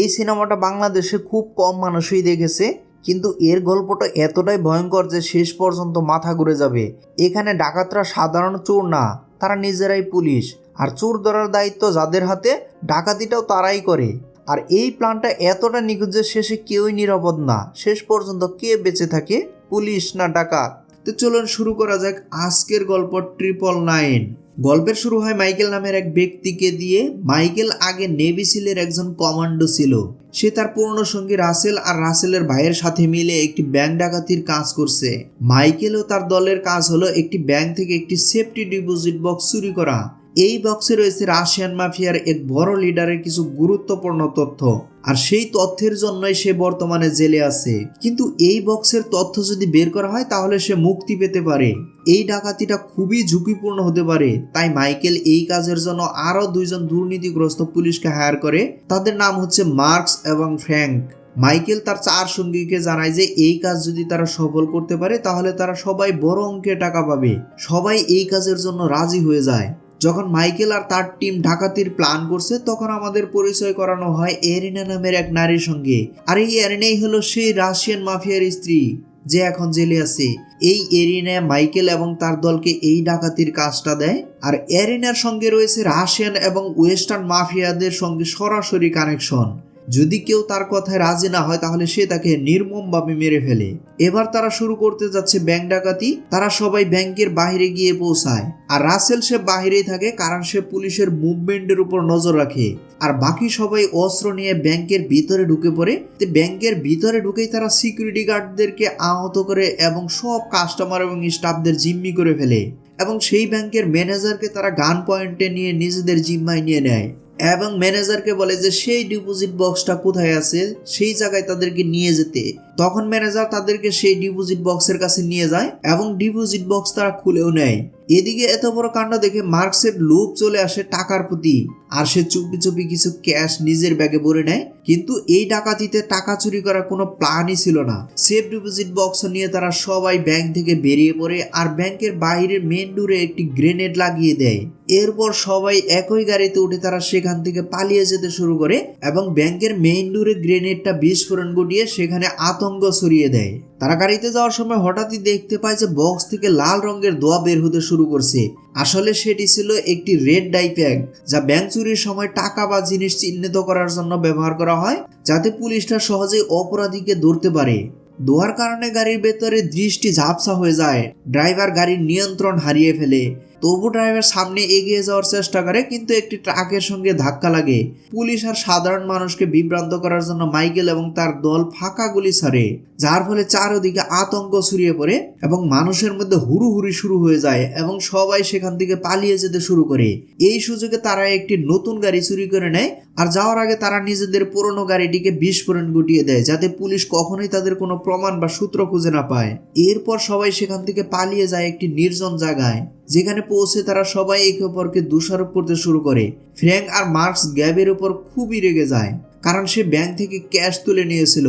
এই সিনেমাটা বাংলাদেশে খুব কম মানুষই দেখেছে, কিন্তু এর গল্পটা এতটাই ভয়ঙ্কর যে শেষ পর্যন্ত মাথা ঘুরে যাবে। এখানে ডাকাতরা সাধারণ চোর না, তারা নিজেরাই পুলিশ, আর চোর ধরার দায়িত্ব যাদের হাতে ডাকাতিটাও তারাই করে। আর এই প্ল্যানটা এতটা নিখুঁত যে শেষে কেউই নিরাপদ না। শেষ পর্যন্ত কে বেঁচে থাকে, পুলিশ না ডাকাত? তো চলুন শুরু করা যাক আজকের গল্প 999। গল্পের শুরু হয় মাইকেল নামের এক ব্যক্তিকে দিয়ে। মাইকেল আগে নেভি সিলের একজন কমান্ডো ছিল। সে তার পুরনো সঙ্গী রাসেল আর রাসেলের ভাইয়ের সাথে মিলে একটি ব্যাংক ডাকাতির কাজ করছে। মাইকেল ও তার দলের কাজ হলো একটি ব্যাংক থেকে একটি সেফটি ডিপোজিট বক্স চুরি করা। এই বক্সে রয়েছে রাশিয়ান মাফিয়ার এক বড় লিডারের কিছু গুরুত্বপূর্ণ তথ্য, আর সেই তথ্যের জন্যই সে বর্তমানে জেলে আছে। কিন্তু এই বক্সের তথ্য যদি বের করা হয় তাহলে সে মুক্তি পেতে পারে। এই ডাকাতিটা খুবই ঝুঁকিপূর্ণ হতে পারে, তাই মাইকেল এই কাজের জন্য আরো দুইজন দুর্নীতিগ্রস্ত পুলিশকে হায়ার করে। তাদের নাম হচ্ছে মার্কস এবং ফ্র্যাঙ্ক। মাইকেল তার 4 সঙ্গীকে জানায় যে এই কাজ যদি তারা সফল করতে পারে তাহলে তারা সবাই বড় অঙ্কের টাকা পাবে। সবাই এই কাজের জন্য রাজি হয়ে যায়। যখন মাইকেল আর তার টিম ডাকাতির প্ল্যান করছে তখন আমাদের পরিচয় করানো হয় এরিনা নামের এক নারীর সঙ্গে। আর এই এরিনাই হলো সেই রাশিয়ান মাফিয়ার স্ত্রী যে এখন জেলে আছে। এই এরিনা মাইকেল এবং তার দলকে এই ডাকাতির কাজটা দেয়। আর এরিনার সঙ্গে রয়েছে রাশিয়ান এবং ওয়েস্টার্ন মাফিয়াদের সঙ্গে সরাসরি কানেকশন। যদি কেউ তার কথায় রাজি না হয় তাহলে সে তাকে নির্মমভাবে মেরে ফেলে। এবার তারা শুরু করতে যাচ্ছে ব্যাংক ডাকাতি। তারা সবাই ব্যাংকের বাইরে গিয়ে পৌঁছায়, আর রাসেল সে বাহিরেই থাকে কারণ সে পুলিশের মুভমেন্টের উপর নজর রাখে। আর বাকি সবাই অস্ত্র নিয়ে ব্যাংকের ভিতরে ঢুকে পড়ে। ব্যাংকের ভিতরে ঢুকেই তারা সিকিউরিটি গার্ডদেরকে আহত করে এবং সব কাস্টমার এবং স্টাফদের জিম্মি করে ফেলে। এবং সেই ব্যাংকের ম্যানেজারকে তারা গান পয়েন্টে নিয়ে নিজেদের জিম্মায় নিয়ে নেয় এবং ম্যানেজারকে বলে যে সেই ডিপোজিট বক্সটা কোথায় আছে সেই জায়গায় তাদেরকে নিয়ে যেতে। তখন ম্যানেজার তাদেরকে সেই ডিপোজিট বক্সের কাছে নিয়ে যায় এবং ডিপোজিট বক্স তারা খুলেও নেয়। এদিকে এত বড় কাণ্ড দেখে মার্কসের লোভ চলে আসে টাকার প্রতি, আর সে চুপি চুপি কিছু ক্যাশ নিজের ব্যাগে ভরে নেয়। কিন্তু এই ডাকাতিতে টাকা চুরি করার কোনো প্ল্যানই ছিল না। সেফ ডিপোজিট বক্স নিয়ে তারা সবাই ব্যাংক থেকে বেরিয়ে পড়ে আর ব্যাংকের বাইরের মেন ডোরে একটি গ্রেনেড লাগিয়ে দেয়। এরপর সবাই একই গাড়িতে উঠে তারা সেখান থেকে পালিয়ে যেতে শুরু করে এবং ব্যাংকের মেইন ডোরে গ্রেনেডটা বিস্ফোরণ ঘটিয়ে সেখানে আতঙ্ক ছড়িয়ে দেয়। তারা গাড়িতে যাওয়ার সময় হঠাৎই দেখতে পায় যে বক্স থেকে লাল রঙের ধোঁয়া বের হতে শুরু করছে। আসলে সেটি ছিল একটি রেড ডাই প্যাক, যা ব্যাংক চুরির সময় টাকা বা জিনিস চিহ্নিত করার জন্য ব্যবহার করা হয়, যাতে পুলিশরা সহজেই অপরাধীকে ধরতে পারে। ধোঁয়ার কারণে গাড়ির ভেতরে দৃষ্টি ঝাপসা হয়ে যায়। ড্রাইভার গাড়ির নিয়ন্ত্রণ হারিয়ে ফেলে। তবু ড্রাইভার সামনে এগিয়ে যাওয়ার চেষ্টা করে, কিন্তু একটি ট্রাকের সঙ্গে ধাক্কা লাগে। পুলিশ আর সাধারণ মানুষকে বিভ্রান্ত করার জন্য মাইকেল এবং তার দল ফাঁকা গুলি ছাড়ে, যার ফলে চারদিকে আতঙ্ক ছড়িয়ে পড়ে এবং মানুষের মধ্যে হুড়োহুড়ি শুরু হয়ে যায় এবং সবাই সেখান থেকে পালিয়ে যেতে শুরু করে। এই সুযোগে তারা একটি নতুন গাড়ি চুরি করে নেয়, আর যাওয়ার আগে তারা নিজেদের পুরনো গাড়িটিকে বিস্ফোরণ ঘটিয়ে দেয় যাতে পুলিশ কখনোই তাদের কোনো প্রমাণ বা সূত্র খুঁজে না পায়। এরপর সবাই সেখান থেকে পালিয়ে যায় একটি নির্জন জায়গায়, যেখানে পৌঁছে তারা সবাই একে অপরকে দোষারোপ করতে শুরু করে। ফ্র্যাঙ্ক আর মার্কস গ্যাবের উপর খুবই রেগে যায়, কারণ সে ব্যাংক থেকে ক্যাশ তুলে নিয়েছিল,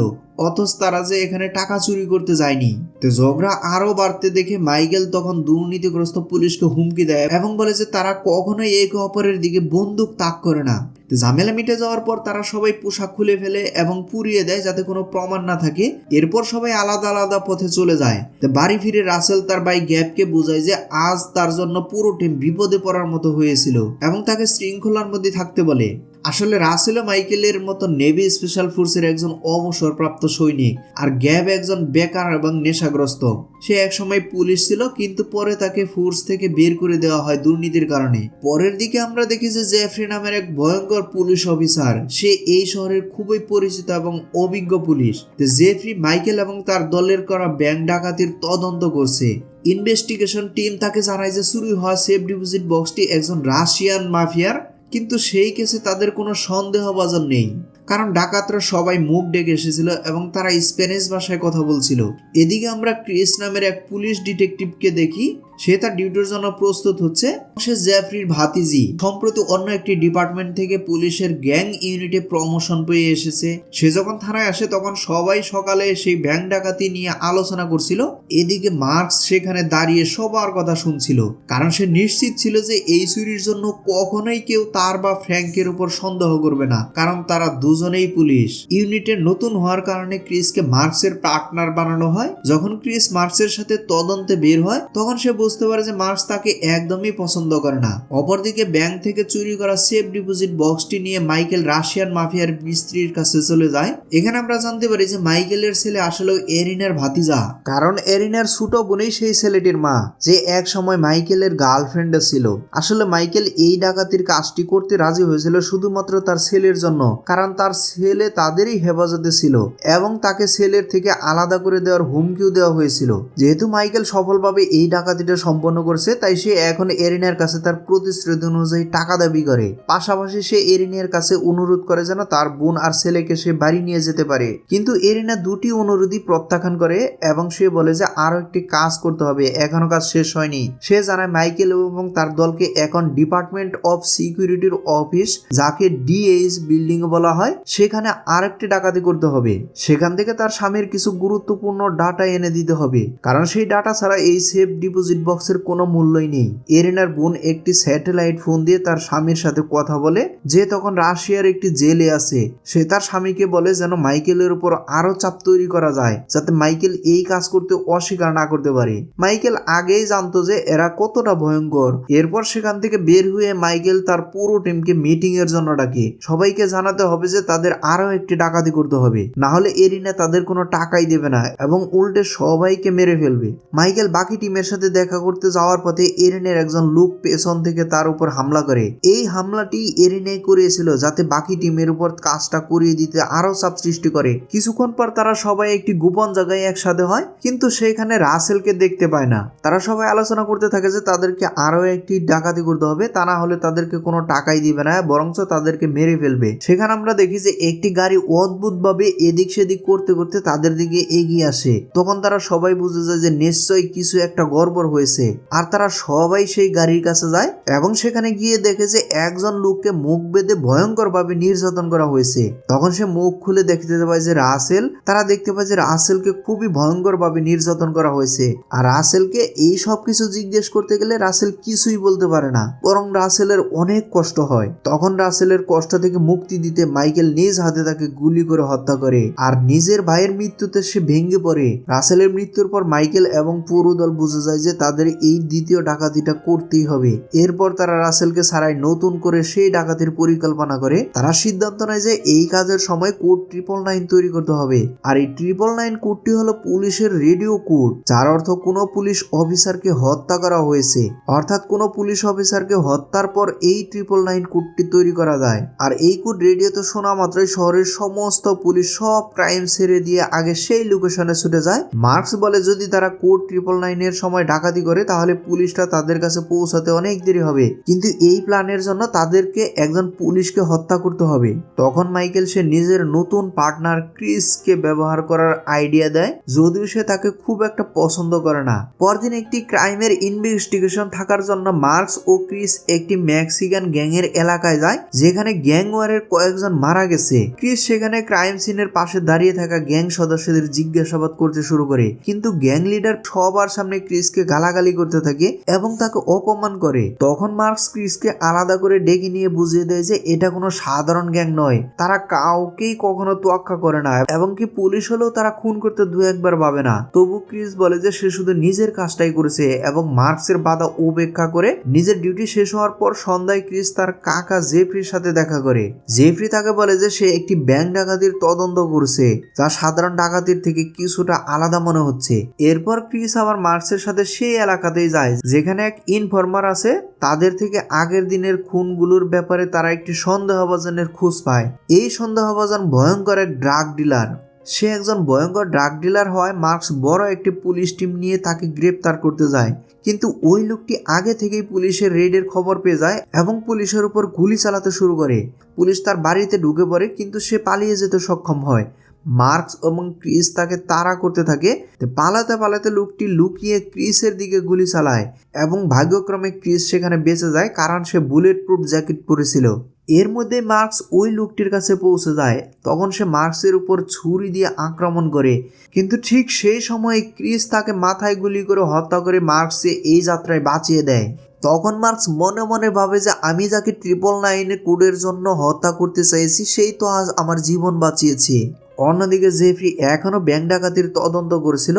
অথচ তারা যে এখানে টাকা চুরি করতে যায়নি। তো ঝগড়া আরো বাড়তে দেখে মাইকেল তখন দুর্নীতিগ্রস্ত পুলিশকে হুমকি দেয় এবং বলে যে তারা কখনোই একে অপরের দিকে বন্দুক তাক করে না। ঝামেলা মিটে যাওয়ার পর তারা সবাই পোশাক খুলে ফেলে এবং পুড়িয়ে দেয় যাতে কোনো প্রমাণ না থাকে। এরপর সবাই আলাদা আলাদা পথে চলে যায়। বাড়ি ফিরে রাসেল তার ভাই গ্যাবকে বোঝায় যে আজ তার জন্য পুরো টিম বিপদে পড়ার মতো হয়েছিল এবং তাকে শৃঙ্খলার মধ্যে থাকতে বলে। আসলে রাসেল মাইকেলের মতো নেভি স্পেশাল ফোর্সের একজন অবসরপ্রাপ্ত সৈনিক, আর গ্যাব একজন বেকার এবং নেশাগ্রস্ত। সে একসময় পুলিশ ছিল, কিন্তু পরে তাকে ফোর্স থেকে বের করে দেওয়া হয় দুর্নীতির কারণে। পরের দিকে আমরা দেখি যে জেফ্রি নামের এক ভয়ঙ্কর পুলিশ অফিসার। সে এই শহরের খুবই পরিচিত এবং অভিজ্ঞ পুলিশ। জেফ্রি মাইকেল এবং তার দলের করা ব্যাংক ডাকাতির তদন্ত করছে। ইনভেস্টিগেশন টিম তাকে জানায় যে চুরি হওয়া সেফ ডিপোজিট বক্সটি একজন রাশিয়ান মাফিয়ার, কিন্তু সেই কেসে তাদের কোনো সন্দেহভাজন নেই, কারণ ডাকাতরা সবাই মুখ ডেকে এসেছিল এবং তারা স্প্যানিশ ভাষায় কথা বলছিল। এদিকে আমরা ক্রিস নামের এক পুলিশ ডিটেকটিভকে দেখি। সে তার ডিউটির জন্য প্রস্তুত হচ্ছে। সে জেফরির ভাতিজি সম্প্রতি অন্য একটি ডিপার্টমেন্ট থেকে পুলিশের গ্যাং ইউনিটে প্রমোশন পেয়ে এসেছে। সে যখন থানায় আসে তখন সবাই সকালে সেই ব্যাংক ডাকাতি নিয়ে আলোচনা করছিল। এদিকে মার্কস সেখানে দাঁড়িয়ে সবার কথা শুনছিল, কারণ সে নিশ্চিত ছিল যে এই চুরির জন্য কখনোই কেউ তার বা ফ্র্যাঙ্কের উপর সন্দেহ করবে না, কারণ তারা দুজনেই পুলিশ। ইউনিটের নতুন হওয়ার কারণে ক্রিসকে মার্কসের পার্টনার বানানো হয়। যখন ক্রিস মার্কসের সাথে তদন্তে বের হয় তখন সে বুঝতে পারে যে মার্কস তাকে একদমই পছন্দ করে না। অপরদিকে ব্যাংক থেকে চুরি করা সেফ ডিপোজিট বক্সটি নিয়ে মাইকেল রাশিয়ান মাফিয়ার মিস্ত্রির কাছে চলে যায়। এখানে আমরা জানতে পারি যে মাইকেলের ছেলে আসলে এরিনার ভাতিজা, কারণ এরিনার ছোট বোনই সেই ছেলেটির মা, যে এক সময় মাইকেলের গার্লফ্রেন্ড ছিল। আসলে মাইকেল এই ডাকাতির কাজটি করতে রাজি হয়েছিল শুধুমাত্র তার ছেলের জন্য, কারণ তার ছেলে তাদেরই হেফাজতে ছিল এবং তাকে ছেলের থেকে আলাদা করে দেওয়ার হুমকিও দেওয়া হয়েছিল। যেহেতু মাইকেল সফলভাবে এই ডাকাতিটা সম্পন্ন করছে, তাই সে এখন এরিনার কাছে তার প্রতিশ্রুতি অনুযায়ী টাকা দাবি করে। পাশাপাশি সে এরিনার কাছে অনুরোধ করে যেন তার বোন আর ছেলেকে সে বাড়ি নিয়ে যেতে পারে। কিন্তু এরিনা দুটি অনুরোধই প্রত্যাখ্যান করে এবং সে বলে যে আরো একটি কাজ করতে হবে, এখনো কাজ শেষ হয়নি। সে জানায় মাইকেল এবং তার দলকে এখন ডিপার্টমেন্ট অফ সিকিউরিটির অফিস, যাকে ডিএইচ বিল্ডিং বলা হয়, সেখানে আরেকটি ডাকাতি করতে হবে। সেখান থেকে তার স্বামীর কিছু গুরুত্বপূর্ণ ডাটা এনে দিতে হবে, কারণ সেই ডাটা ছাড়া এই সেফ ডিপোজিট বক্সের কোনো মূল্যই নেই। এরিনার বোন একটি স্যাটেলাইট ফোন দিয়ে তার স্বামীর সাথে কথা বলে, যে তখন রাশিয়ার একটি জেলে আছে। সে তার স্বামীকে বলে যেন মাইকেলের উপর আরো চাপ তৈরি করা যায়, যাতে মাইকেল এই কাজ করতে অস্বীকার না করতে পারে। মাইকেল আগেই জানতো যে এরা কতটা ভয়ঙ্কর। এরপর সেখান থেকে বের হয়ে মাইকেল তার পুরো টিমকে মিটিং এর জন্য ডাকে। সবাইকে জানাতে হবে যে তাদের আরো একটি ডাকাতি করতে হবে, না হলে এরিনা তাদের কোনো টাকাই দেবে না এবং উল্টে সবাইকে মেরে ফেলবে। মাইকেল বাকি টিমের সাথে দেখা করতে যাওয়ার পথে এরিনের একজন লোক পেছন থেকে তার উপর হামলা করে। এই হামলাটি এরিনাই করিয়েছিল, যাতে বাকি টিমের উপর কাজটা করিয়ে দিতে আরো চাপ সৃষ্টি করে। কিছুক্ষণ পর তারা সবাই একটি গোপন জায়গায় একসাথে হয়, কিন্তু সেখানে রাসেলকে দেখতে পায় না। তারা সবাই আলোচনা করতে থাকে যে তাদেরকে আরো একটি ডাকাতি করতে হবে, তা না হলে তাদেরকে কোনো টাকাই দিবে না, বরঞ্চ তাদেরকে মেরে ফেলবে। সেখানে আমরা দেখি যে একটি গাড়ি অদ্ভুত ভাবে এদিক সেদিক করতে করতে তাদের দিকে এগিয়ে আসে। তখন তারা সবাই বুঝে যায় যে নিশ্চয়ই কিছু একটা গড়বড় হয়েছে, আর তারা সবাই সেই গাড়ির কাছে যায় এবং সেখানে গিয়ে দেখে যে একজন লোককে মুখ বেঁধে ভয়ঙ্কর ভাবে নির্যাতন করা হয়েছে। তখন সে মুখ খুলে দেখতে পায় যে রাসেল। তারা দেখতে পায় যে রাসেলকে খুবই ভয়ঙ্কর ভাবে নির্যাতন করা হয়েছে, আর রাসেলকে এই সব কিছু জিজ্ঞেস করতে গেলে রাসেল কিছুই বলতে পারে না, বরং রাসেলের অনেক কষ্ট হয়। তখন রাসেলের কষ্ট থেকে মুক্তি দিতে মাইকেল নিজ হাতে তাকে গুলি করে হত্যা করে, আর নিজের ভাইয়ের মৃত্যুতে সে ভেঙে পড়ে। রাসেলের মৃত্যুর পর মাইকেল এবং পুরো দল বুঝে যায় যে তাদের এই দ্বিতীয় ডাকাতিটা করতেই হবে। এরপর তারা রাসেলকে ছাড়াই নতুন করে সেই ডাকাতির পরিকল্পনা করে। তারা সিদ্ধান্ত নেয় যে এই কাজের সময় কোড 999 তৈরি করতে হবে, আর এই 999 কোডটি হলো পুলিশের রেডিও কোড, যার অর্থ কোনো পুলিশ অফিসারকে হত্যা করা হয়েছে। অর্থাৎ কোনো পুলিশ অফিসারকে হত্যার পর এই 999 কোডটি তৈরি করা যায়। আর এই কোড রেডিওতে শোনা মাত্রই শহরের সমস্ত পুলিশ সব ক্রাইম ছেড়ে দিয়ে আগে সেই লোকেশনে ছুটে যায়। মার্কস বলে যদি তারা কোড 999 এর সময় ডাকাতি করে তাহলে পুলিশটা তাদের কাছে পৌঁছাতে অনেক দেরি হবে, কিন্তু এই প্ল্যানের জন্য তাদেরকে একজন পুলিশকে হত্যা করতে হবে। তখন মাইকেল সে নিজের নতুন পার্টনার ক্রিসকে ব্যবহার করার আইডিয়া দেয়, যদিও সে তাকে খুব একটা পছন্দ করে না। পরদিন একটি ক্রাইমের ইনভেস্টিগেশন থাকার জন্য মার্কস ও ক্রিস একটি মেক্সিকান গ্যাং এর এলাকায় যায়, যেখানে গ্যাং ওয়ারের কয়েকজন মারা গেছে। ক্রিস সেখানে ক্রাইম সিনের পাশে দাঁড়িয়ে থাকা গ্যাং সদস্যদের জিজ্ঞাসাবাদ করতে শুরু করে, কিন্তু গ্যাং লিডার সবার সামনে ক্রিসকে গালাগালি করতে থাকে এবং তাকে অপমান করে। তখন মার্কস ক্রিসকে আলাদা করে ডেকে নিয়ে বুঝিয়ে দেয় যে এটা কোনো সাধারণ গ্যাং নয়, তারা কাউকেই কখনো তোয়াক্কা করে না এবং কি পুলিশ হলেও তারা খুন করতে দু একবার ভাবে না। তবু ক্রিস বলে যে সে শুধু নিজের কাজটাই করেছে এবং মার্কসের বাধা উপেক্ষা করে নিজের ডিউটি শেষ হওয়ার পর সন্ধ্যায় ক্রিস তার কাকা জেফরির সাথে দেখা করে। জেফরি তাকে বলে যে সে একটি ব্যাংক ডাকাতির তদন্ত করছে, যা সাধারণ ডাকাতির থেকে কিছুটা আলাদা মনে হচ্ছে। এরপর ক্রিস আবার মার্কসের সাথে সেই এলাকাতেই যায় যেখানে এক ইনফরমার আছে। তাদের থেকে আগের দিনের খুনগুলোর ব্যাপারে তারা একটি সন্দেহভাজনের খোঁজ পায়। এই সন্দেহভাজন ভয়ঙ্কর এক ড্রাগ ডিলার। সে একজন ভয়ঙ্কর ড্রাগ ডিলার হওয়ায় মার্কস বড় একটি পুলিশ টিম নিয়ে তাকে গ্রেপ্তার করতে যায়, কিন্তু ওই লোকটি আগে থেকেই পুলিশের রেডের খবর পেয়ে যায় এবং পুলিশের উপর গুলি চালাতে শুরু করে। পুলিশ তার বাড়িতে ঢুকে পড়ে, কিন্তু সে পালিয়ে যেতে সক্ষম হয়। মার্কস এবং ক্রিস তাকে তাড়া করতে থাকে। পালাতে পালাতে লোকটি লুকিয়ে ক্রিসের দিকে গুলি চালায় এবং ভাগ্যক্রমে ক্রিস সেখানে বেঁচে যায়, কারণ সে বুলেট প্রুফ জ্যাকেট পরেছিল। এর মধ্যে মার্কস ওই লোকটির কাছে পৌঁছে যায়। তখন সে মার্কসের উপর ছুরি দিয়ে আক্রমণ করে, কিন্তু ঠিক সেই সময় ক্রিস তাকে মাথায় গুলি করে হত্যা করে মার্কসকে এই যাত্রায় বাঁচিয়ে দেয়। তখন মার্কস মনে মনে ভাবে যে আমি যাকে 999 কোডের জন্য হত্যা করতে চাইছি সেই তো আজ আমার জীবন বাঁচিয়েছে। অন্যদিকে জেফ্রি এখনও ব্যাংক ডাকাতির তদন্ত করেছিল।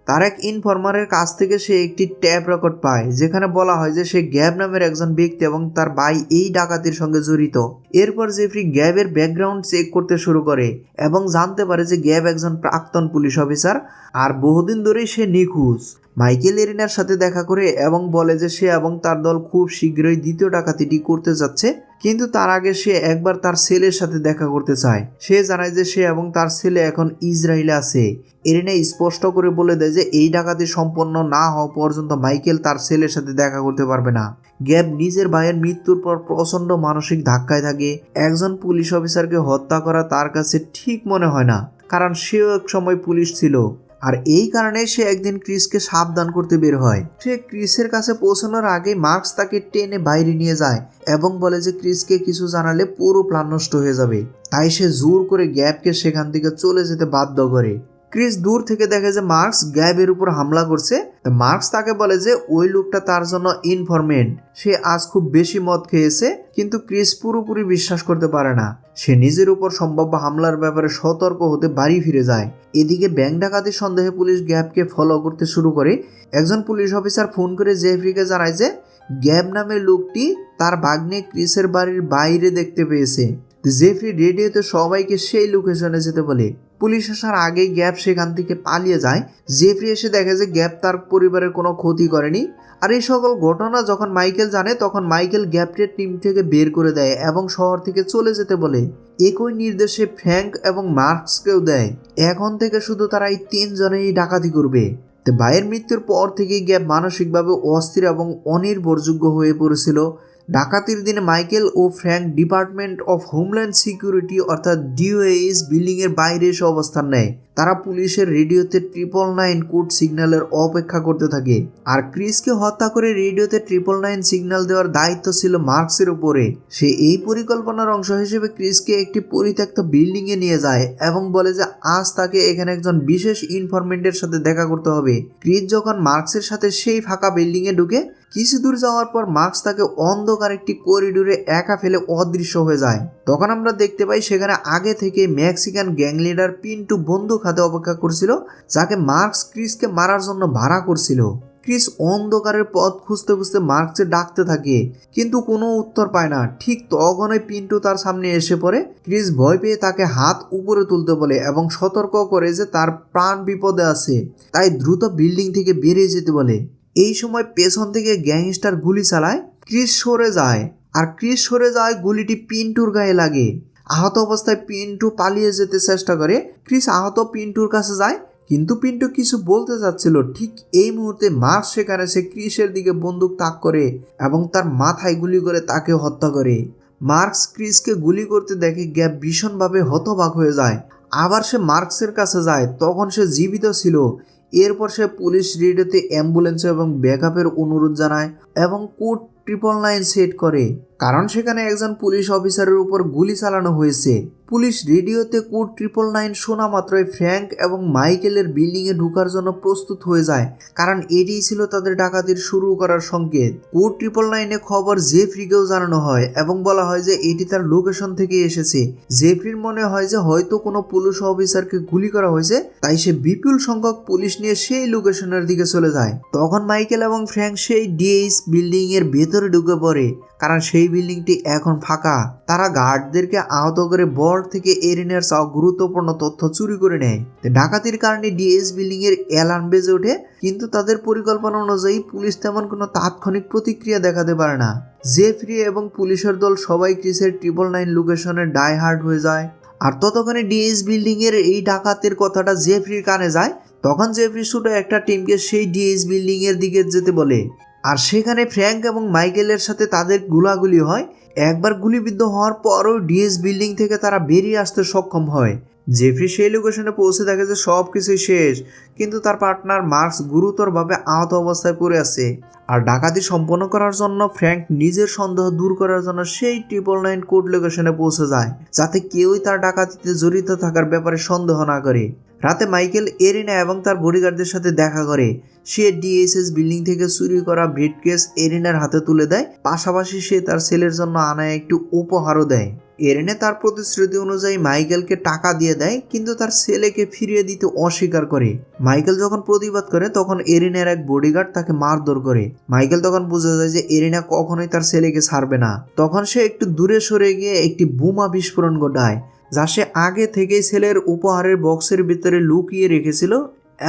তার এক ইনফরমারের কাছ থেকে সে একটি ট্যাপ রেকর্ড পায়, যেখানে বলা হয় যে সে গ্যাব নামের একজন ব্যক্তি এবং তার ভাই এই ডাকাতির সঙ্গে জড়িত। এরপর জেফ্রি গ্যাবের ব্যাকগ্রাউন্ড চেক করতে শুরু করে এবং জানতে পারে যে গ্যাব একজন প্রাক্তন পুলিশ অফিসার আর বহুদিন ধরেই সে নিখোঁজ। মাইকেল এরিনার সাথে দেখা করে এবং বলে যে সে এবং তার দল খুব শীঘ্রই দ্বিতীয় ডাকাতিটি করতে যাচ্ছে, কিন্তু তার আগে সে একবার তার ছেলের সাথে দেখা করতে চায়। সে জানায় যে সে এবং তার ছেলে এখন ইসরায়েলে আছে। এরিনা স্পষ্ট করে বলে দেয় যে এই ডাকাতি সম্পন্ন না হওয়া পর্যন্ত মাইকেল তার ছেলের সাথে দেখা করতে পারবে না। গ্যাব নিজের ভাইয়ের মৃত্যুর পর প্রচণ্ড মানসিক ধাক্কায় থাকে। একজন পুলিশ অফিসারকে হত্যা করা তার কাছে ঠিক মনে হয় না, কারণ সেও এক সময় পুলিশ ছিল। আর এই কারণে সে একদিন ক্রিসকে সাবধান করতে বের হয়। সে ক্রিসের কাছে পৌঁছানোর আগে মার্কস তাকে টেনে বাইরে নিয়ে যায় এবং বলে যে ক্রিসকে কিছু জানালে পুরো প্ল্যান নষ্ট হয়ে যাবে। তাই সে জোর করে গ্যাবকে সেখান থেকে চলে যেতে বাধ্য করে। ক্রিস দূর থেকে দেখে যে মার্কস গ্যাবের উপর হামলা করছে। মার্কস তাকে বলে যে ওই লোকটা তার জন্য ইনফরমেন্ট, সে আজ খুব বেশি মদ খেয়েছে। কিন্তু ক্রিস পুরোপুরি বিশ্বাস করতে পারে না। সে নিজের উপর সম্ভাব্য হামলার ব্যাপারে সতর্ক হতে বাড়ি ফিরে যায়। এদিকে ব্যাংক ডাকাতির সন্দেহে পুলিশ গ্যাবকে ফলো করতে শুরু করে। একজন পুলিশ অফিসার ফোন করে জেফ্রিকে জানায় যে গ্যাব নামের লোকটি তার ভাগ্নে ক্রিসের বাড়ির বাইরে দেখতে পেয়েছে। জেফ্রি রেডিওতে সবাইকে সেই লোকেশনে যেতে বলে। পুলিশ আসার আগেই গ্যাব সেখান থেকে পালিয়ে যায়। জেফ্রি এসে দেখে যে গ্যাব তার পরিবারের কোনো ক্ষতি করেনি। আর এই সকল ঘটনা যখন মাইকেল জানে, তখন মাইকেল গ্যাবকে টিম থেকে বের করে দেয় এবং শহর থেকে চলে যেতে বলে। একই নির্দেশে ফ্র্যাঙ্ক এবং মার্কসকেও দেয়। এখন থেকে শুধু তারা এই 3 জনেরই ডাকাতি করবে। ভাইয়ের মৃত্যুর পর থেকেই গ্যাব মানসিকভাবে অস্থির এবং অনির্ভরযোগ্য হয়ে পড়েছিল। ডাকাতির দিনে মাইকেল ও Frank Department of Homeland Security অর্থাৎ ডিওএইচ বিল্ডিংয়ের বাইরে এসে অবস্থান নেয়। তারা পুলিশের রেডিওতে 999 কোড সিগন্যালের অপেক্ষা করতে থাকে। আর ক্রিসকে হত্যা করে রেডিওতে 999 সিগন্যাল দেওয়ার দায়িত্ব ছিল মার্কসের উপরে। সে এই পরিকল্পনার অংশ হিসেবে ক্রিসকে একটি পরিত্যক্ত বিল্ডিংয়ে নিয়ে যায় এবং বলে যে আজ তাকে এখানে একজন বিশেষ ইনফরমেন্টের সাথে দেখা করতে হবে। ক্রিস যখন মার্কসের সাথে সেই ফাঁকা বিল্ডিংয়ে ঢুকে, কিছু দূর যাওয়ার পর মার্কস তাকে অন্ধকার একটি করিডোরে একা ফেলে অদৃশ্য হয়ে যায়। তখন আমরা দেখতে পাই সেখানে আগে থেকে মেক্সিকান গ্যাং লিডার পিন্টু বন্দুক হাতে অপেক্ষা করছিল, যাকে মার্কস ক্রিসকে মারার জন্য ভাড়া করছিল। ক্রিস অন্ধকারের পথ খুঁজতে খুঁজতে মার্কসে ডাকতে থাকে, কিন্তু কোনো উত্তর পায় না। ঠিক তখনই পিন্টু তার সামনে এসে পড়ে। ক্রিস ভয় পেয়ে তাকে হাত উপরে তুলতে বলে এবং সতর্ক করে যে তার প্রাণ বিপদে আছে, তাই দ্রুত বিল্ডিং থেকে বেরিয়ে যেতে বলে। এই সময় পেছন থেকে গ্যাংস্টার গুলি চালায়। ক্রিস সরে যায়, আর ক্রিস সরে যায় গুলিটি পিন্টুর গায়ে লাগে। আহত অবস্থায় পিন্টু পালিয়ে যেতে চেষ্টা করে। ক্রিস আহত পিন্টুর কাছে যায়, কিন্তু পিন্টু কিছু বলতে চাচ্ছিল। ঠিক এই মুহূর্তে মার্কস সেখানে সে ক্রিসের দিকে বন্দুক তাক করে এবং তার মাথায় গুলি করে তাকে হত্যা করে। মার্কস ক্রিসকে গুলি করতে দেখে গ্যাব ভীষণভাবে হতবাক হয়ে যায়। আবার সে মার্কসের কাছে যায়, তখন সে জীবিত ছিল। এরপর সে পুলিশ রেডিওতে অ্যাম্বুলেন্স এবং ব্যাকআপের অনুরোধ জানায় এবং কোড 999 সেট করে, কারণ সেখানে একজন পুলিশ অফিসারের উপর গুলি চালানো হয়েছে। পুলিশ রেডিওতে কোড 999 শোনা মাত্রই ফ্র্যাঙ্ক এবং মাইকেলের বিল্ডিংয়ে ঢোকার জন্য প্রস্তুত হয়ে যায়, কারণ এটিই ছিল তাদের ডাকাতির শুরু করার সংকেত। কোড 999 খবর জেফ্রিকেও জানানো হয় এবং বলা হয় যে এটি তার লোকেশন থেকে এসেছে। জেফ্রির মনে হয় যে হয়তো কোনো পুলিশ অফিসারকে গুলি করা হয়েছে, তাই সে বিপুল সংখ্যক পুলিশ নিয়ে সেই লোকেশনের দিকে চলে যায়। তখন মাইকেল এবং ফ্র্যাঙ্ক সেই ডিএইচ বিল্ডিং এর ভেতরে ঢুকে পড়ে, কারণ সেই বিল্ডিংটি এখন ফাঁকা। তারা গার্ডদেরকে আহত করে বর থেকে এরিনার চাওয়া গুরুত্বপূর্ণ তথ্য চুরি করে নেয়। ডাকাতির কারণে ডিএইচ বিল্ডিং এর অ্যালার্ম বেজে ওঠে, কিন্তু তাদের পরিকল্পনা অনুযায়ী পুলিশ তেমন কোনো তাৎক্ষণিক প্রতিক্রিয়া দেখাতে পারে না। জেফ্রি এবং পুলিশের দল সবাই ক্রিসের 999 লোকেশনে ডাই হার্ড হয়ে যায়। আর ততক্ষণে ডিএইচ বিল্ডিং এর এই ডাকাতের কথাটা জেফ্রির কানে যায়। তখন জেফ্রি ছোট একটা টিমকে সেই ডিএইচ বিল্ডিং এর দিকে যেতে বলে, আর সেখানে ফ্র্যাঙ্ক এবং মাইকেলের সাথে তাদের গোলাগুলি হয়। একবার গুলিবিদ্ধ হওয়ার পরও ডিএইচ বিল্ডিং থেকে তারা বেরিয়ে আসতে সক্ষম হয়। জেফরি সেই লোকেশনে পৌঁছে দেখে যে সব কিছুই শেষ, কিন্তু তার পার্টনার মার্কস গুরুতরভাবে আহত অবস্থায় পড়ে আছে। আর ডাকাতি সম্পন্ন করার জন্য ফ্র্যাঙ্ক নিজের সন্দেহ দূর করার জন্য সেই 999 কোড লোকেশনে পৌঁছে যায়, যাতে কেউই তার ডাকাতিতে জড়িত থাকার ব্যাপারে সন্দেহ না করে। রাতে মাইকেল এরিনা এবং তার বডিগার্ডদের সাথে দেখা করে। সে ডিএসএস বিল্ডিং থেকে চুরি করা ব্রিফকেস এরিনার হাতে তুলে দেয়, পাশাপাশি সে তার ছেলের জন্য আনায় একটু উপহারও দেয়। এরিনা তার প্রতিশ্রুতি অনুযায়ী মাইকেলকে টাকা দিয়ে দেয়, কিন্তু তার ছেলেকে ফিরিয়ে দিতে অস্বীকার করে। মাইকেল যখন প্রতিবাদ করে তখন এরিনার এক বডিগার্ড তাকে মারধর করে। মাইকেল তখন বুঝে যায় যে এরিনা কখনোই তার ছেলেকে ছাড়বে না। তখন সে একটু দূরে সরে গিয়ে একটি বোমা বিস্ফোরণ ঘটায়, যা সে আগে থেকেই ছেলের উপহারের বক্সের ভিতরে লুকিয়ে রেখেছিল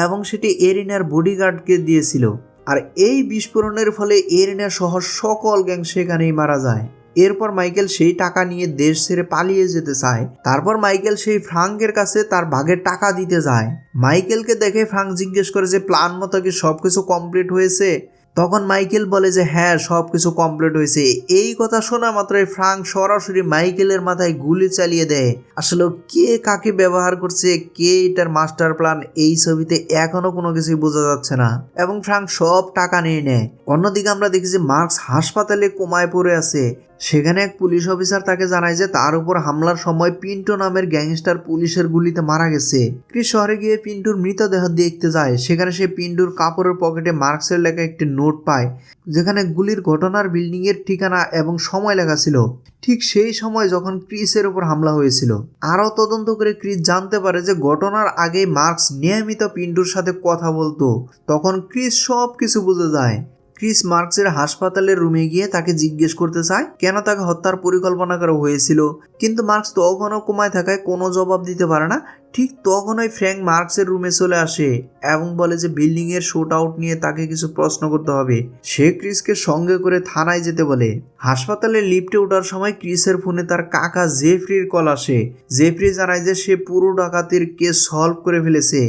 এবং সেটি এরিনার বডিগার্ডকে দিয়েছিল। আর এই বিস্ফোরণের ফলে এরিনা সহ সকল গ্যাং সেখানেই মারা যায়। এরপর মাইকেল সেই টাকা নিয়ে দেশ ছেড়ে পালিয়ে যেতে চায়। তারপর মাইকেল সেই ফ্রাঙ্কের কাছে তার ভাগের টাকা দিতে যায়। মাইকেলকে দেখে ফ্রাঙ্ক জিজ্ঞেস করে যে প্ল্যান মতো কি সবকিছু কমপ্লিট হয়েছে। তখন মাইকেল বলে যে হ্যাঁ, সব কিছু কমপ্লিট হয়েছে। এই কথা শোনা মাত্রই ফ্রাঙ্ক সরাসরি মাইকেলের মাথায় গুলি চালিয়ে দেয়। আসলে কে কাকে ব্যবহার করছে, কে এটার মাস্টার প্ল্যান, এই ছবিতে এখনো কোনো কিছুই বোঝা যাচ্ছে না এবং ফ্রাঙ্ক সব টাকা নিয়ে নেয়। অন্যদিকে আমরা দেখি যে মার্কস হাসপাতালে কোমায় পড়ে আছে। সেখানে এক পুলিশ অফিসার তাকে জানায় যে তার উপর হামলার সময় পিন্টো নামের গ্যাংস্টার পুলিশের গুলিতে মারা গেছে। ক্রিস শহরে গিয়ে পিন্টুর মৃতদেহ দেখতে যায়। সেখানে সে পিন্টুর কাপড়ের পকেটে মার্কসের লেখা একটি নোট পায়, যেখানে গুলির ঘটনার বিল্ডিং এর ঠিকানা এবং সময় লেখা ছিল, ঠিক সেই সময় যখন ক্রিসের উপর হামলা হয়েছিল। আরও তদন্ত করে ক্রিস জানতে পারে যে ঘটনার আগে মার্কস নিয়মিত পিন্টুর সাথে কথা বলতো। তখন ক্রিস সব কিছু বুঝে যায়। ক্রিস মার্কসের হাসপাতালের রুমে গিয়ে তাকে জিজ্ঞেস করতে চায় কেন তাকে হত্যার পরিকল্পনা করা হয়েছিল, কিন্তু মার্কস তখনও কোমায় থাকায় কোনো জবাব দিতে পারে না। ঠিক তখনই ফ্র্যাঙ্ক মার্কসের রুমে চলে আসে এবং বলে যে বিল্ডিং এর শুট আউট নিয়ে তাকে কিছু প্রশ্ন করতে হবে। সে ক্রিসকে সঙ্গে করে থানায় যেতে বলে। হাসপাতালে লিফটে ওঠার সময় ক্রিসের ফোনে তার কাকা জেফরির কল আসে। জেফরি জানায় যে সে পুরো ডাকাতির কেস সলভ করে ফেলেছে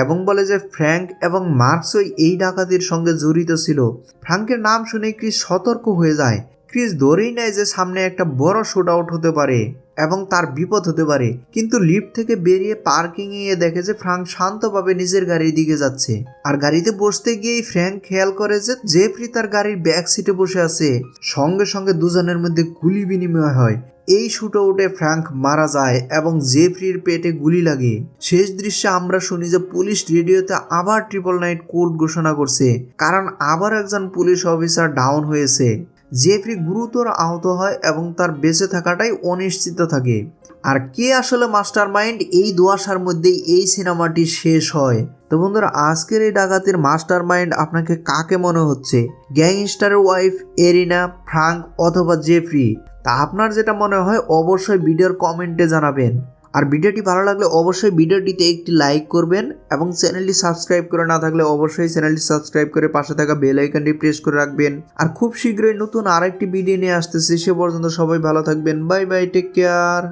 এবং বলে যে ফ্র্যাঙ্ক এবং মার্কসই এই ডাকাতির সঙ্গে জড়িত ছিল। ফ্র্যাঙ্কের নাম শুনে ক্রিস সতর্ক হয়ে যায়। ক্রিস ধরেই নেয় যে সামনে একটা বড় শুট আউট হতে পারে এবং তার বিপদ হতে পারে, কিন্তু লিফট থেকে বেরিয়ে পার্কিং এ দেখে যে ফ্র্যাঙ্ক শান্তভাবে নিজের গাড়ির দিকে যাচ্ছে। আর গাড়িতে বসতে গিয়েই ফ্র্যাঙ্ক খেয়াল করে যে জেফরি তার গাড়ির ব্যাক সিটে বসে আছে। সঙ্গে সঙ্গে দুজনের মধ্যে গুলি বিনিময় হয়। এই শুট আউটে ফ্র্যাঙ্ক মারা যায় এবং জেফরির পেটে গুলি লাগে। শেষ দৃশ্যে আমরা শুনি যে পুলিশ রেডিওতে আবার 999 কোড ঘোষণা করছে, কারণ আবার একজন পুলিশ অফিসার ডাউন হয়েছে। জেফরি গুরুতর আহত হয় এবং তার বেঁচে থাকাটাই অনিশ্চিত থাকে। আর কে আসলে মাস্টার মাইন্ড, এই দুয়াশার মধ্যেই এই সিনেমাটি শেষ হয়। তো বন্ধুরা, আজকের এই ডাকাতির মাস্টার মাইন্ড আপনাকে কাকে মনে হচ্ছে? গ্যাংস্টারের ওয়াইফ এরিনা, ফ্রাঙ্ক অথবা জেফরি? তা আপনার যেটা মনে হয় অবশ্যই ভিডিওর কমেন্টে জানাবেন। আর ভিডিওটি ভালো লাগলে অবশ্যই ভিডিওটিতে একটি লাইক করবেন এবং চ্যানেলটি সাবস্ক্রাইব করে না থাকলে অবশ্যই চ্যানেলটি সাবস্ক্রাইব করে পাশে থাকা বেল আইকনটি প্রেস করে রাখবেন। আর খুব শীঘ্রই নতুন আরেকটি ভিডিও নিয়ে আসতেছি। সে পর্যন্ত সবাই ভালো থাকবেন। Bye bye, take care.